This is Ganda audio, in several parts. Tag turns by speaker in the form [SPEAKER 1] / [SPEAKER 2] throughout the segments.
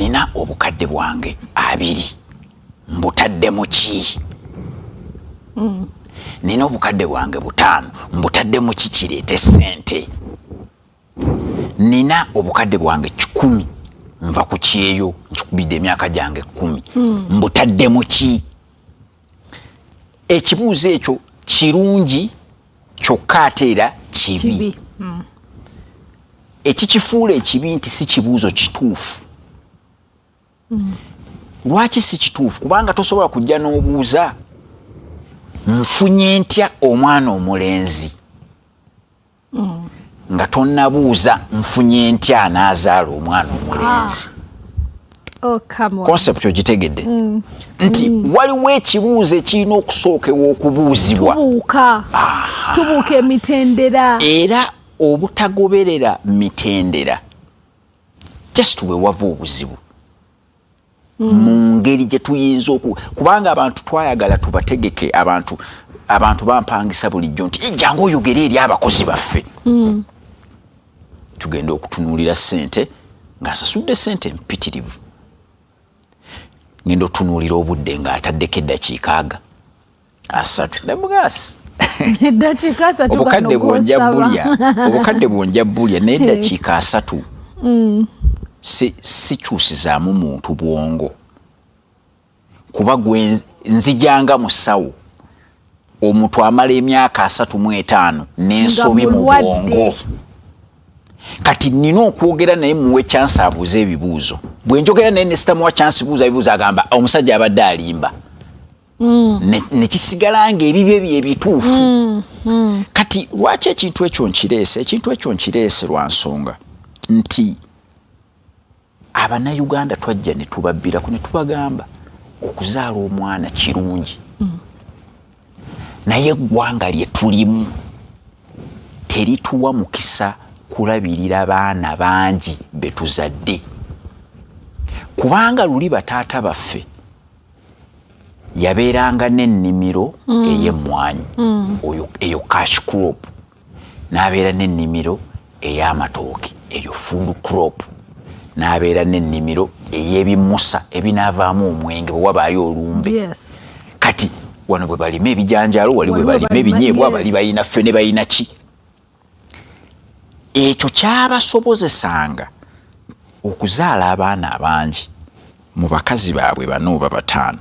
[SPEAKER 1] nina obukadde bwange 2 mbutadde mu ki nina obukadde bwange 5 mbutadde mu ki kireete ssente nina obukadde bwange 10 nva ku kyeyo nkikubidde emyaka gyange 10 mbutadde mu ki ekibuuzo ekyo kirungi kyokka ate era kibi ekikifuula ekibi nti si kibuuzo kituufu lwaki si kituufu kubanga tosobola kujja n'obuuza nfunye ntya omwana omulenzi nga tonnabuuza nfunye ntya anaazaala omwana omulenzi concept ogitegedde nti waliwo ekibuuzo ekirina okusookewa okubuuzibwa
[SPEAKER 2] tubuuka emitendera
[SPEAKER 1] era obutagoberera mitendera just we wava obuzibu mu ngeri gye tuyinza kubanga abantu twayagala tubategeke abantu bampangisa bulijjo nti jangu oyogere eri abakozi baffe tugenda okutunuulira ssente ng'asasudde ssente mpitirivu ngenda otunuulira obudde ng'ataddeko eddakiika 3 namugaasi
[SPEAKER 2] eddakiika 3
[SPEAKER 1] obukadde bwonja bulya naye eddakiika 3 sikyusizaamu muntu bwongo kuba gwe nzijanga musawo omuntu amala emyaka 35 n'ensobi mu bwongo kati nina okwogera naye muwe chance abuuze ebibuuzo bwe njogera naye ne sitamuwa chance buuza ebibuuzo agamba omusajja abadde alimba ne kisigala ng'ebibyo bye ebituufu kati lwaki ekintu ekyo nkireese lwa nsonga nti Abanayuganda twajja ne tubabbirako ne tubagamba okuzaala omwana kirungi naye eggwanga lye tulimu terituwa mukisa kulabirira baana bangi betuzadde kubanga luli bataata baffe yabeeranga n'ennimiro ey'emmwanyi eyo cash crop n'abeera n'ennimiro ey'amatooke eyo food crop n'abeera n'ennimiro ey'ebimusa ebinaavaamu omwenge bwe wabaayo olumbe kati wano bwe balima ebijanjaalo wali bwe balima ebinyeebwa bali balina ffe ne balina ki ekyo kyabasobozesanga okuzaala abaana abangi mu bakazi baabwe 4 oba 5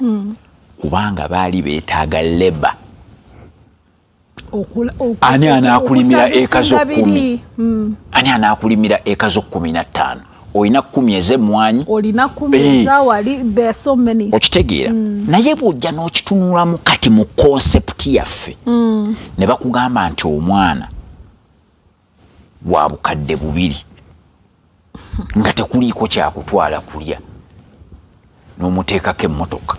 [SPEAKER 1] kubanga baali beetaaga leba ani anaakulimira eka zo 10 ani anaakulimira eka zo 15 olina 10 ez'emmwanyi
[SPEAKER 2] olina 10 ezawali there so many
[SPEAKER 1] okitegeera naye bw'ojja n'okitunuulamu kati mu concept yaffe ne bakugamba nti omwana wa bukadde 2 nga tekuliiko kyakutwala kulya n'omuteekako emmotoka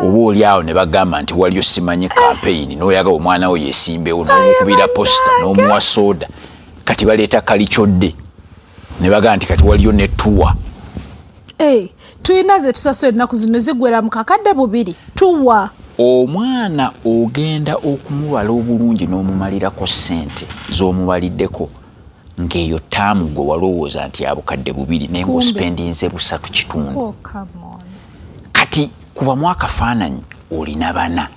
[SPEAKER 1] oba oli awo ne bagamba nti waliyo simanyi campaign n'oyaga omwana we yesimbewo n'omukubira posita n'omuwa soda kati baleeta kalikyodde ne bagamba nti kati waliyo ne tuwa
[SPEAKER 2] tuyina ze tusasula ennaku zino zigwera mu kakadde 2 tuwa
[SPEAKER 1] omwana ogenda okumubala obulungi n'omumalirako ssente z'omubaliddeko ng'eyo taamu gwe walowooza nti abukadde 2 naye ng'ospendinze 3 kitundu kati kuba mwakafaananyi olina 4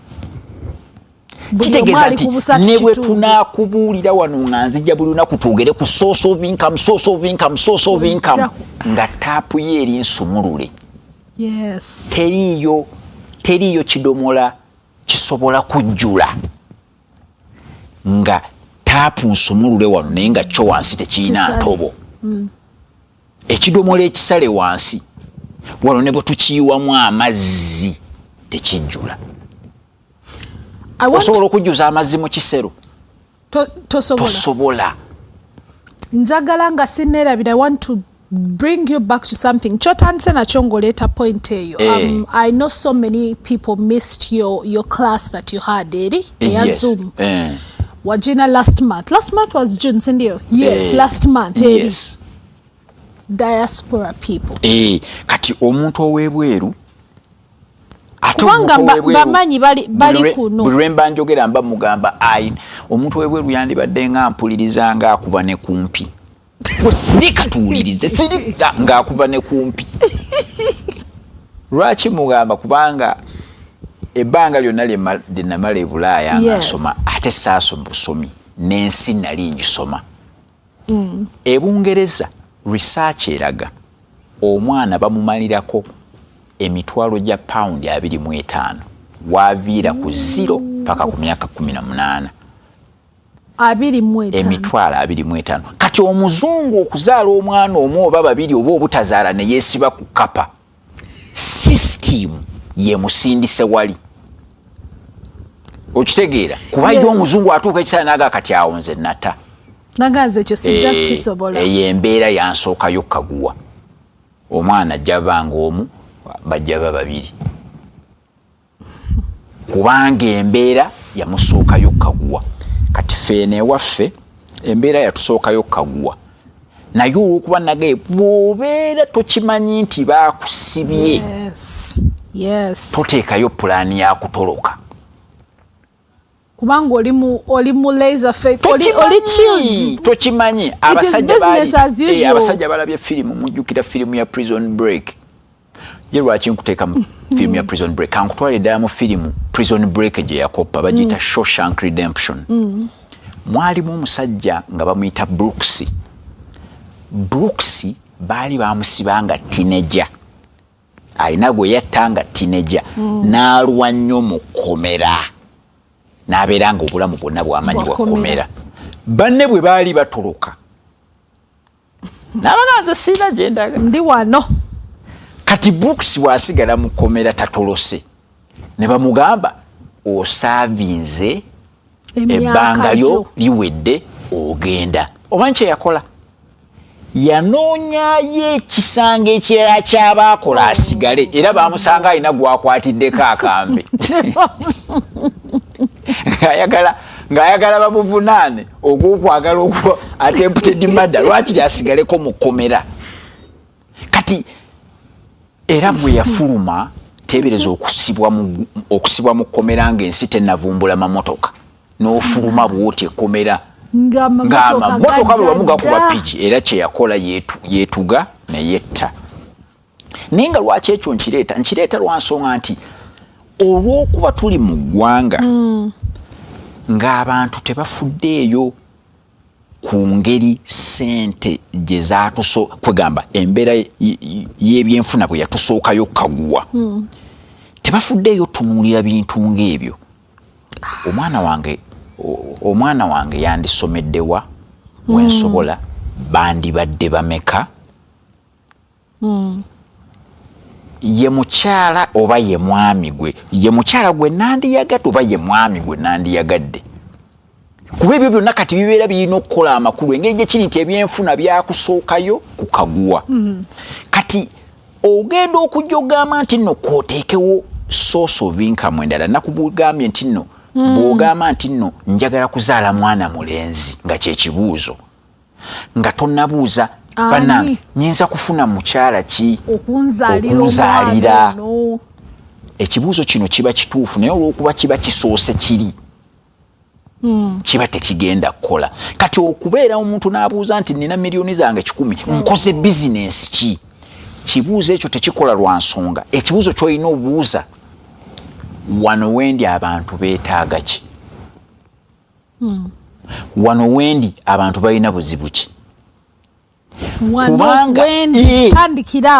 [SPEAKER 1] kitegeeza nti ne bwe tunaakubuulira wano nga nzijja buli lunaku twogere ku source of income nga taapu ye eri nsumulule teriiyo kidomola kisobola kujjula nga taapu nsumulule wano naye nga kyo wansi tekirina ntobo ekidomola ekisale wansi wano ne bwe tukiyiwamu amazzi tekijjula osobola okujjuza amazzi mu kisero tosobola
[SPEAKER 2] njagala nga sinneerabira. I want to bring you back to something kyotandise nakyo ng'oleeta point eyo. I know so many people missed your class that you had eri eya Zoom wagina last month was June sindio? Yes, last month eri diaspora people
[SPEAKER 1] kati omuntu ow'ebweru
[SPEAKER 2] kubanga bamanyi bali kuno
[SPEAKER 1] buli lwemba njogera mba mugamba omuntu ow'ebweru yandibadde nga mpuliriza nga akuba ne kumpi sirika tuwulirize sirika ng'akuba ne kumpi. Lwaki mugamba? Kubanga ebbanga lyonna lye namala e Bulaaya nga nsoma ate saasoma busomi n'ensi nali ngisoma. E Bungereza research eraga omwana bamumalirako emitwalo gya paundi 25 waviira ku 0 paka ku myaka 18.
[SPEAKER 2] 25
[SPEAKER 1] emitwalo 25. Kati omuzungu okuzaala omwana omu oba babiri oba obutazaala ne yeesiba ku kapa system ye musindise wali. Okitegeera kuba ide omuzungu atuuka ekisaala naga kati awo nze nata
[SPEAKER 2] naganze ekyo sijja kisobola.
[SPEAKER 1] Embeera yansookayo kaguwa. Omwana jjabanga omu bajja babiri kubanga embeera yamusookayo kaguwa. Kati feene ewaffe embeera yatusookayo kaguwa naye olwokuba nagaye bw'obeera tokimanyi nti baakusibye toteekayo pulaani ya kutoloka
[SPEAKER 2] kubanga oli mu laser fake oli chilled
[SPEAKER 1] tokimanyi. Abasajja balabye firimu mujjukira firimu ya Prison Break. Ye lwaki nkuteeka mu firimu ya Prison Break ankutwala ddala mu firimu Prison Break gye yakoppa bagiyita Shawshank Redemption. Mwalimu omusajja nga bamuyita Brooks baali bamusibanga teenager alina gwe yattanga teenager n'alwa nnyo mu kkomera n'abeera nga obulamu bwonna bwamanyi bwa kkomera. Banne bwe baali batoloka n'abaganza siina gye ndaga
[SPEAKER 2] ndi wano.
[SPEAKER 1] Kati Brooks bw'asigala mu kkomera tatolose ne bamugamba osaavinze ebbanga lyo liwedde ogenda. Oba nkye yakola yanoonyayo ekisanga ekirala ky'abaakola asigale era bamusanga alina gwakwatiddeko akambe ng'ayagala bamuvunaane ogw'okwagala okuba attempted murder lwakiri asigaleko mu kkomera. Kati era bwe yafuluma teebereza okusibwa mu kkomera ng'ensi tennavumbula mamotoka n'ofuluma bw'oti ekkomera ng'amamotoka bwe wamuga kuba piki era kye yakola yeetuga ne yetta. Naye nga lwaki ekyo nkireeta lwa nsonga nti olw'okuba tuli mu ggwanga ng'abantu tebafuddeeyo ku ngeri ssente gye kwegamba embeera y'ebyenfuna bwe yatusookayo kaguwa tebafuddeeyo tunuulira bintu ng'ebyo. Omwana wange yandisomeddewa wensobola bandibadde bameka ye mukyala oba ye mwami gwe ye mukyala gwe nandiyagadde oba ye mwami gwe nandiyagadde kuba ebyo byonna kati bibeera birina okukola amakulu engeri gye kiri nti ebyenfuna byakusookayo ku kaguwa. Kati ogenda okujja ogamba nti nno kwoteekewo source of income endala nakubugambye nti nno bw'ogamba nti nno njagala kuzaala mwana mulenzi nga kyekibuuzo nga tonnabuuza bannange nyinza kufuna mukyala ki okunzaalira. Ekibuuzo kino kiba kituufu naye olw'okuba kiba kisoose kiri kiba tekigenda kukola. Kati okubeera omuntu n'abuuza nti nina miliyoni zange 10 nkoze bizinensi ki? Kibuuzo ekyo tekikola lwa nsonga. Ekibuuzo ky'olina obuuza wano wendi abantu beetaaga ki? Wano wendi abantu balina buzibu ki?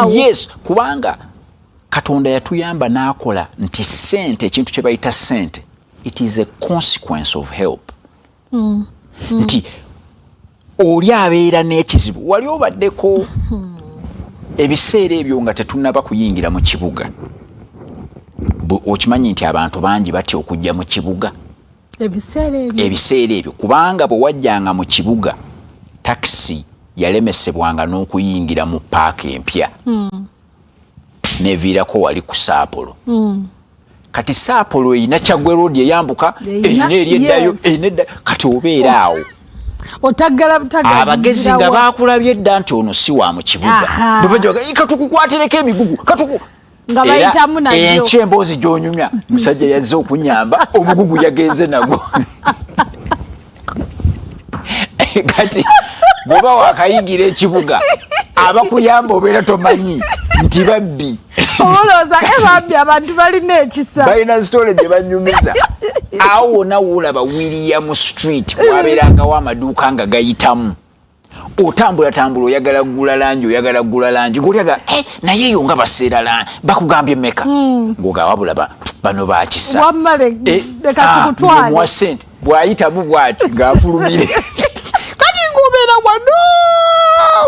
[SPEAKER 1] Yes, kubanga Katonda yatuyamba n'akola nti ssente ekintu kye bayita ssente it is a consequence of help. Nti oli abeera n'ekizibu wali obaddeko ebiseera ebyo nga tetunnaba kuyingira mu kibuga okimanyi nti abantu bangi batya okujja mu kibuga ebiseera ebyo kubanga bwe wajjanga mu kibuga takisi yalemesebwanga n'okuyingira mu paaka empya neviirako wali ku Saapolo. Kati Saapolo erina Kyaggwe Road eyambuka erina eri eddayo kati obeera awo abagezi nga baakulabye edda nti ono si wa mu kibuga katukukwatireko emigugu
[SPEAKER 2] nga bayitamu nayo
[SPEAKER 1] enkya emboozi gy'onyumya musajja yazze okunyamba omugugu yagenze nagwo kati bwoba wakayingira ekibuga abakuyamba obeera tomanyi nti babbi
[SPEAKER 2] olowooza ebabbi abantu balina ekisa
[SPEAKER 1] balina sitole gye banyumiza awo wonna woolaba William Street wabeerangawo amaduuka nga gayitamu otambula oyagala gula langi ng'olyaga naye yo nga baseera langi bakugambye meka ng'ogawa bulaba bano bakisa
[SPEAKER 2] wammale leka tukutwale
[SPEAKER 1] muwa ssente bw'ayitamu bw'ati ng'afulumire kati ng'obeera wano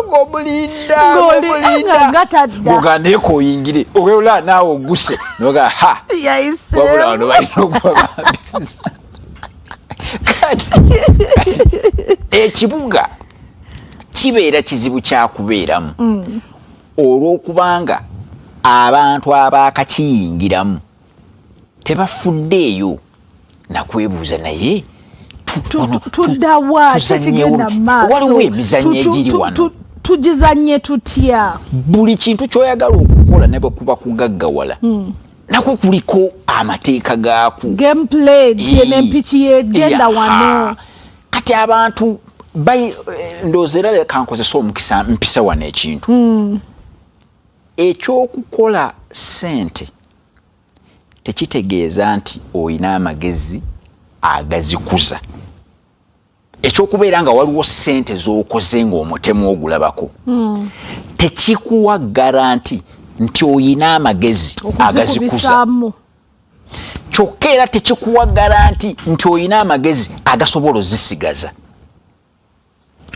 [SPEAKER 1] ng'omulinda ng'oganda eko oyingire ogeola naawe oguse noga ha wabula wano balina okubabambisiza kati ekibuga kibeera kizibu kyakubeeramu olw'okubanga abantu abaakakiyingiramu tebafuddeeyo nakwebuuza naye
[SPEAKER 2] tuddawa tekigenda maaso
[SPEAKER 1] waliwo emizannyo egiri wano
[SPEAKER 2] tugizanye tutya
[SPEAKER 1] buli kintu kyoyagala okukola ne bwe kuba kugaggawala nakwo kuliko amateeka gaako
[SPEAKER 2] gameplay n'empiki yegenda wano
[SPEAKER 1] kati abantu ndowooza era leka nkozesa omukisa mpisa wano ekintu ekyokukola ssente tekitegeeza nti oyina amagezi agazikuza ekyokubeera nga waliwo ssente z'okoze ng'omutemu ogulabako tekikuwa garanti nti oyina amagezi agazikuza kyokka era tekikuwa garanti nti oyina amagezi agasobola ozisigaza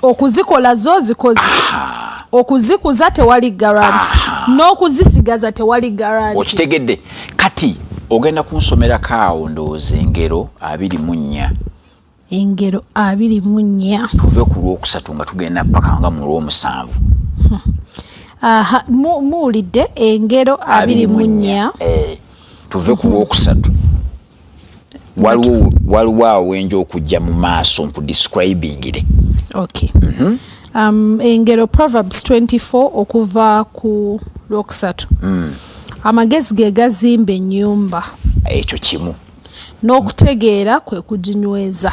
[SPEAKER 2] okuzikola zo zikoze okuzikuza tewali garanti n'okuzisigaza tewali garanti
[SPEAKER 1] okitegedde kati ogenda kunsomerako awo ndowooza engero 24
[SPEAKER 2] engero 24
[SPEAKER 1] tuve ku lwokusatu nga tugenda paka nga mu lw'omusanvu
[SPEAKER 2] muwulidde engero 24
[SPEAKER 1] tuve ku lwokusatu waliwo awenja okujja mu maaso nkudescribingire
[SPEAKER 2] okay engero Proverbs 24 okuva ku lwokusatu amagezi ge gazimba ennyumba
[SPEAKER 1] ekyo kimu
[SPEAKER 2] n'okutegeera kwe kuginyweza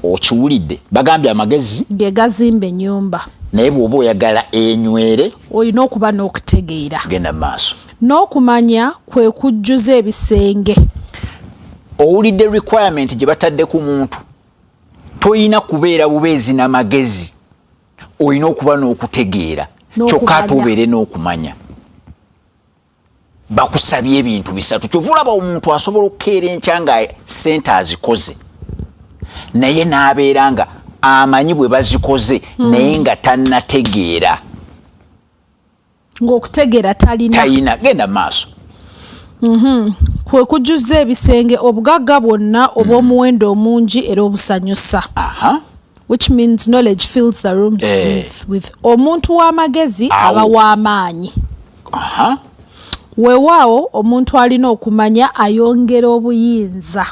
[SPEAKER 1] okiwulidde bagambye amagezi
[SPEAKER 2] ge gazimba ennyumba
[SPEAKER 1] naye bw'oba oyagala enywere
[SPEAKER 2] olina okuba n'okutegeera
[SPEAKER 1] genda maaso
[SPEAKER 2] n'okumanya kwe kujjuza ebisenge
[SPEAKER 1] owulidde requirement gye batadde ku muntu toyina kubeera bubeezi n'amagezi olina okuba n'okutegeera kyokka ate obeere n'okumanya bakusabye ebintu bisatu kyova olaba omuntu asobola okukeera enkya nga ssente azikoze naye n'abeera nga amanyi bwe bazikoze naye nga tannategeera
[SPEAKER 2] ng'okutegeera talina
[SPEAKER 1] genda maaso
[SPEAKER 2] kwe kujjuza ebisenge obugagga bwonna obw'omuwendo omungi era obusanyusa which means knowledge fills the rooms with omuntu w'amagezi aba w'amaanyi weewaawo omuntu alina okumanya ayongera obuyinza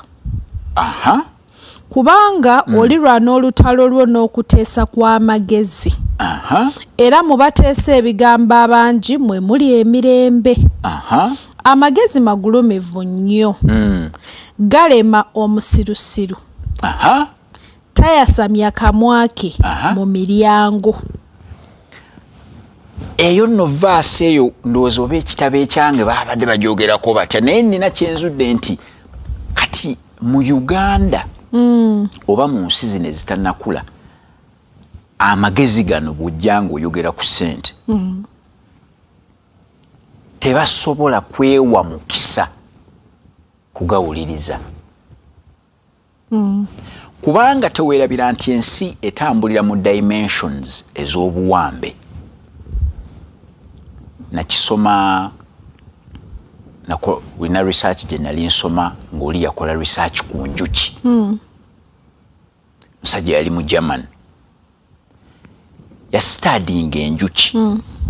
[SPEAKER 2] kubanga olirwana olutalo lwo n'okuteesa kw'amagezi era mu bateesa ebigambo abangi mwe muli emirembe amagezi magulumivu nnyo galema omusirusiru tayasamya kamwa ke mu miryango
[SPEAKER 1] eyo nno vaasi eyo ndowooza oba ekitabo ekyange babadde bajoogerako batya naye nina kyenzudde nti kati mu Uganda oba mu nsi zino ezitannakula amagezi gano bw'ojja ng'oyogera ku ssente tebasobola kwewa mukisa kugawuliriza kubanga teweerabira nti ensi etambulira mu dimensions ez'obuwambe nakisoma wina research gye nali nsoma ng'oli yakola research ku njuki musajja yali mu German yastudying enjuki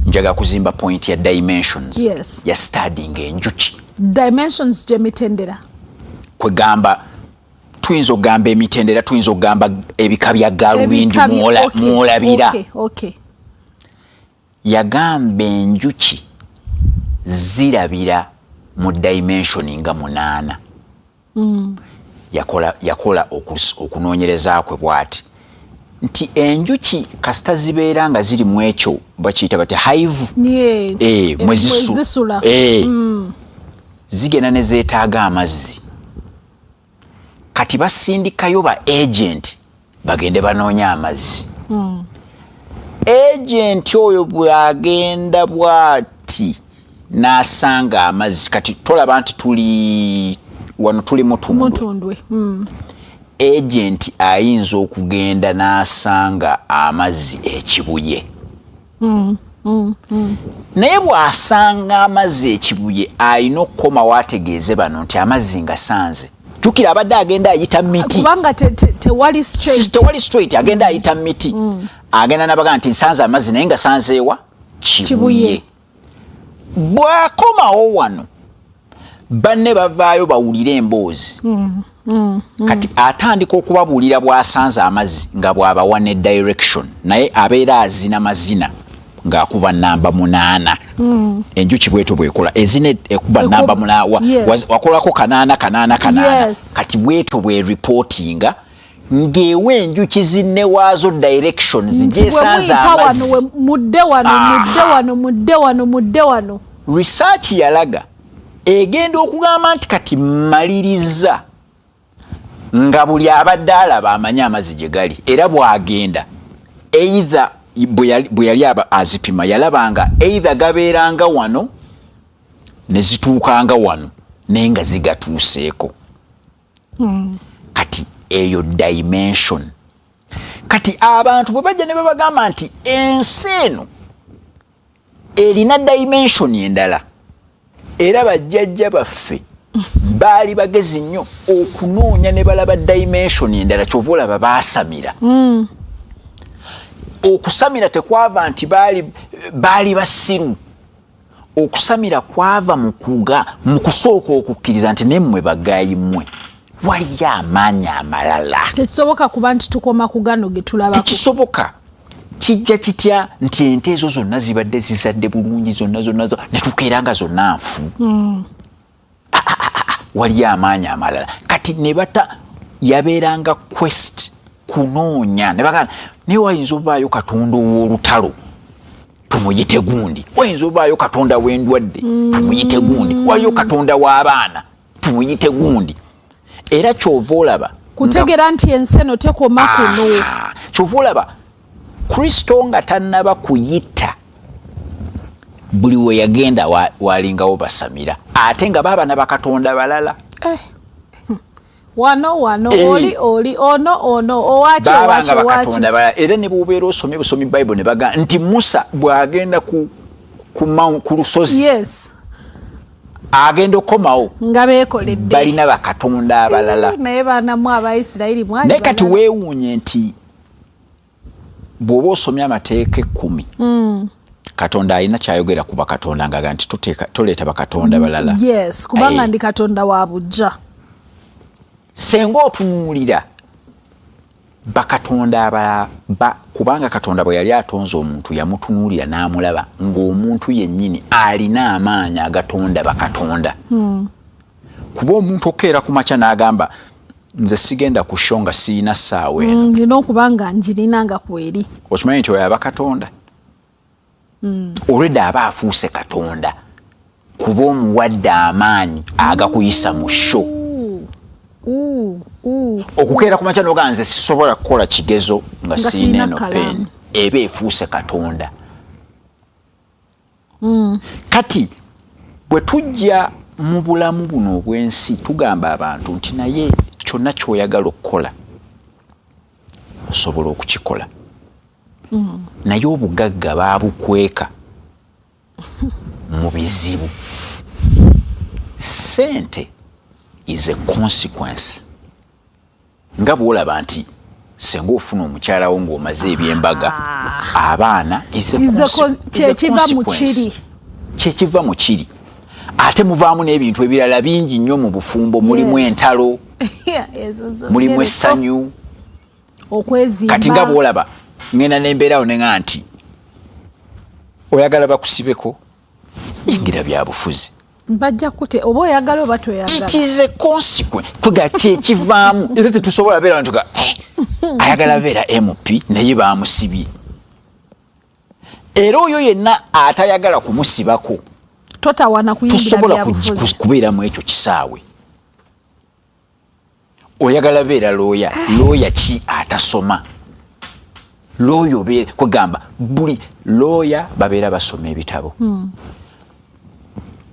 [SPEAKER 1] njaga kuzimba point ya dimensions yastudying enjuki
[SPEAKER 2] dimensions gye mitendera
[SPEAKER 1] kwegamba tuyinza okugamba emitendera tuyinza okugamba ebika bya galubindi mwolabira yagamba enjuki zirabira mu dimension nga 8 yakola okunoonyereza kwe bwati nti enjuki kasita zibeera nga ziri mu ekyo bakiyita bati hive
[SPEAKER 2] mwezisula
[SPEAKER 1] zigenda ne zeetaaga amazzi kati basindikayo ba agent bagende banoonya amazzi agent oyo bwagenda bwati n'asanga amazzi kati tolaba nti tuli wano tuli mutundwe agent ayinza okugenda n'asanga amazzi ekibuye naye bw'asanga amazzi ekibuye alina okukoma waategeeze bano nti amazzi ngasanze jukira abadde agenda ayita miti
[SPEAKER 2] kubanga tewali
[SPEAKER 1] straight agenda ayita miti agenda nabaga nti nsanze amazzi naye ngasanzeewa kibuye bw'akomawo wano banne bavaayo bawulire emboozi kati atandika okubabuulira bw'asanze amazzi nga bw'abawa ne direction naye abeera azina mazina ng'akuba namba 8 enjuki bweto bwekola ezina ekuba namba 8 wakolako kanaana kati bweto bwe reportinga ng'ewa enjuki zinne waazo direction zijesanze amazzi
[SPEAKER 2] mudde wano
[SPEAKER 1] research yalaga egenda okugamba nti kati mmaliriza nga buli abadde alaba amanye amazzi gye gali era bw'agenda either bwe yali azipima yalabanga either gabeeranga wano ne zituukanga wano naye nga zigatuuseeko kati eyo dimension kati abantu bwe bajja ne babagamba nti ensi eno erina dimension endala era bajjajja baffe baali bagezi nnyo okunoonya ne balaba dimension endala kyova olaba baasamira okusamira tekwava nti baali basiru okusamira kwava mu kusooka okukkiriza nti nemmwe bagayimmwe waliyo amaanyi amalala
[SPEAKER 2] tekisoboka kuba nti tukoma ku gano ge tulabako
[SPEAKER 1] tekisoboka kijja kitya nti ente ezo zonna zibadde zizadde bulungi zonna ne tukeera zonna nfu waliyo amaanyi amalala kati ne bata yabeeranga quest kunoonya ne bagamba naye wayinza obaayo katonda ow'olutalo tumuyite gundi wayinza obaayo katonda w'endwadde tumuyite gundi waliyo katonda w'abaana tumuyite gundi era kyova olaba
[SPEAKER 2] kutegeera nti ensi eno tekoma kuno
[SPEAKER 1] kyova olaba kristo nga tannaba kuyita buli we yagenda walingawo basamira ate nga baabana bakatonda balala
[SPEAKER 2] wano oli ono owaki
[SPEAKER 1] era ne bw'obeera osomye busomi Bible ne baga nti Musa bw'agenda ku lusozi agenda okomawo
[SPEAKER 2] nga beekoledde
[SPEAKER 1] balina bakatonda abalala
[SPEAKER 2] naye baanamu Abayisirayiri mwali
[SPEAKER 1] naye kati weewuunye nti bw'oba osomye amateeka 10 katonda alina kyayogera ku bakatonda nga nti toleeta bakatonda balala
[SPEAKER 2] kubanga ndi katonda wa bujja
[SPEAKER 1] senga otunuulira bakatonda abalala kubanga katonda bwe yali atonze omuntu yamutunuulira n'amulaba ng'omuntu yennyini alina amaanyi agatonda bakatonda kuba omuntu okeera ku makya n'agamba nze sigenda ku show nga siina ssaawa eno
[SPEAKER 2] nina okuba nga njirina nga kweri
[SPEAKER 1] okimanyi nti oyo aba katonda olwedde aba afuuse katonda kuba omuwadde amaanyi agakuyisa mu show okukeera ku makya n'ogamba nze sisobola kukola kigezo nga siina eno peeni eba efuuse katonda kati bwe tujja mu bulamu buno obw'ensi tugamba abantu nti naye kyonna ky'oyagala okukola osobola okukikola naye obugagga baabukweka mu bizibu sente is a consequence nga bw'olaba nti senga ofuna omukyala wo ng'omaze ebyembaga abaana kyekiva mu kiri ate muvaamu n'ebintu ebirala bingi nnyo mu bufumbo mulimu entalo mulimu essanyu kati nga bw'olaba ngenda n'embeerawo nenga nti oyagala bakusibeko yingira bya bufuzi
[SPEAKER 2] bajja kute oba oyagala oba toyagala.
[SPEAKER 1] It is a consequence. Kuga kivaamu era tetusobola beera ntuga ayagala beera MP naye baamusibye. Era oyo yenna atayagala kumusibako
[SPEAKER 2] totawana kuyimbira
[SPEAKER 1] tusobola kubeera mu ekyo kisaawe. Oyagala beera looya ki atasoma? Looyo beera kugamba buli looya babeera basoma ebitabo.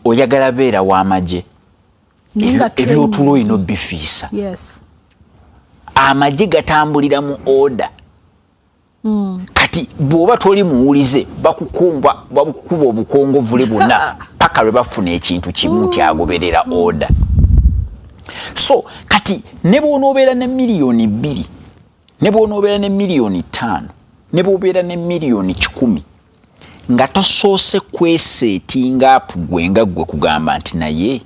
[SPEAKER 1] Oyagala beera w'amagye ebyotulo ino bifiisa.
[SPEAKER 2] Yes.
[SPEAKER 1] Amagye gatambulira mu order. Kati bw'oba toli muwulize bakukuba obukongovule bwonna paka lwe bafuna ekintu kimu nti agoberera order. So kati ne bw'onoobeera ne miliyoni 2 ne bw'onoobeera ne miliyoni 5 ne bw'obeera ne miliyoni 10 nga tosoose kweseetinga apu gwe nga gwe kugamba nti naye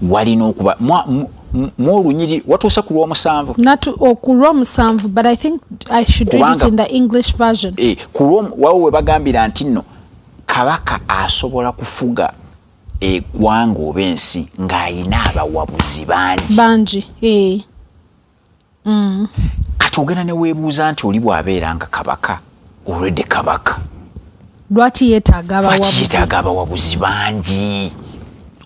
[SPEAKER 1] walina okuba mwolunyiri watuusa ku lw'omusanvu.
[SPEAKER 2] Ku lw'omusanvu, but I think I should read it in the English version.
[SPEAKER 1] Wawo we bagambira nti nno kabaka asobola kufuga eggwanga oba ensi ng'ayina abawabuzi bangi. Kati ogenda ne weebuuza nti oli bw'abeera nga kabaka olwedde kabaka
[SPEAKER 2] lwaki yeetaaga
[SPEAKER 1] abawabuzi bangi?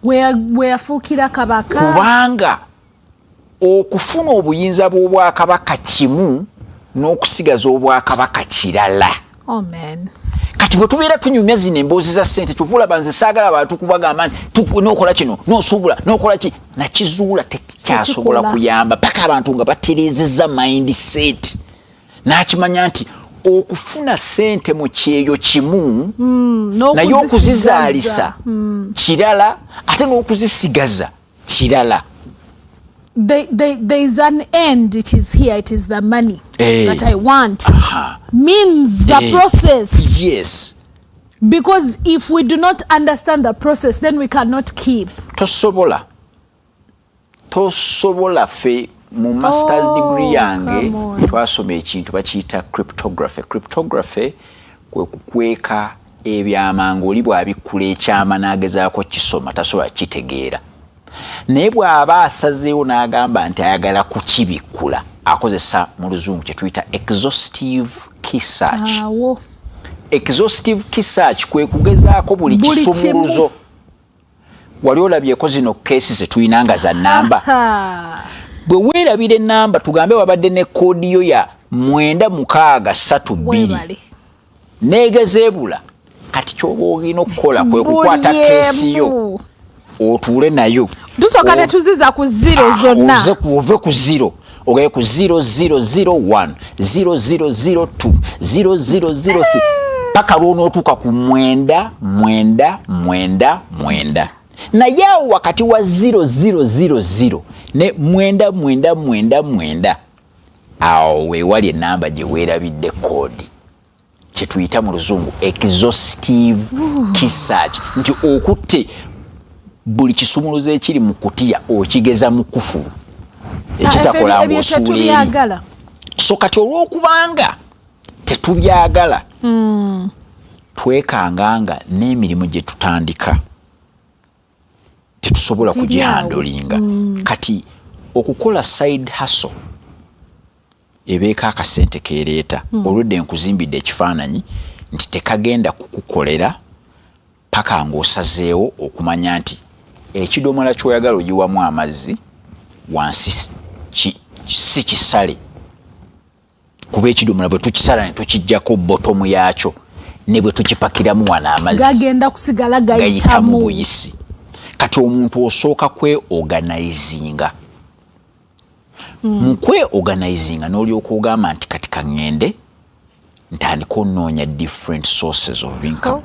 [SPEAKER 2] weyafuukira kabaka
[SPEAKER 1] kubanga okufuna obuyinza bw'obwakabaka kimu n'okusigaza obwakabaka kirala.
[SPEAKER 2] Amen.
[SPEAKER 1] Kati bwe tubeera tunyumya zino emboozi za ssente tuvula nze saagala abantu kubagamba n'okola kino n'osuubula n'okola ki nakizuula tekikyasobola kuyamba paka abantu nga batereezezza mindset n'akimanya nti okufuna ssente mu kyeyo kimu naye okuzizaalisa kirala ate n'okuzisigaza kirala.
[SPEAKER 2] There is an end. It is here. It is the money that I want. Means the process.
[SPEAKER 1] Yes.
[SPEAKER 2] Because if we do not understand the process, then we cannot keep.
[SPEAKER 1] Tosobola fe mu master's degree yange twasoma ekintu bakiyita cryptography. Cryptography kwe kukweka ebyama ng'oli bw'abikkula ekyama n'agezaako kisoma tasobola kitegeera. Naye bw'aba asazeewo n'agamba nti ayagala kukibikkula akozesa mu luzungu kye tuyita exhaustive key search. Exhaustive key search kwe kugezaako buli kisumuluzo. Wali olabyeko zino keesi ze tulina nga za namba. Bwe weerabira ennamba tugambe wabadde ne koodi yo ya 9632 neegezeebula kati ky'oba olina okukola kwe kukwata keesi yo otuule nayo
[SPEAKER 2] tusooka ne tuziza ku 0 zonna
[SPEAKER 1] ove ku 0 ogaye ku 0001 0002 0003 paka lw'onootuuka ku 9999 naye awo wakati wa 0000 ne 9999 awo weewali ennamba gye weerabidde koodi kye tuyita mu luzungu exhaustive key search nti okutte buli kisumuluzo ekiri mu kutiya okigeza mu kufulu ekitakola ng'osuula eri. So kati olw'okubanga tetubyagala twekanganga n'emirimu gye tutandika tetusobola kugihandolinga. Kati okukola side hustle ebeeka akasente keereeta olwedde nkuzimbidde ekifaananyi nti tekagenda kukukolera paka ng'osazeewo okumanya nti ekidomola ky'oyagala ogiwamu amazzi wansi si kisale kuba ekidomola bwe tukisala ne tukijjako botomu yaakyo ne bwe tukipakiramu wano amazzi
[SPEAKER 2] gagenda kusigala
[SPEAKER 1] gayitamu buyisi. Kati omuntu osooka kwe-organizinga mu kwe-organizinga n'olyoka ogamba nti kati kaŋŋende ntandika onoonya different sources of income.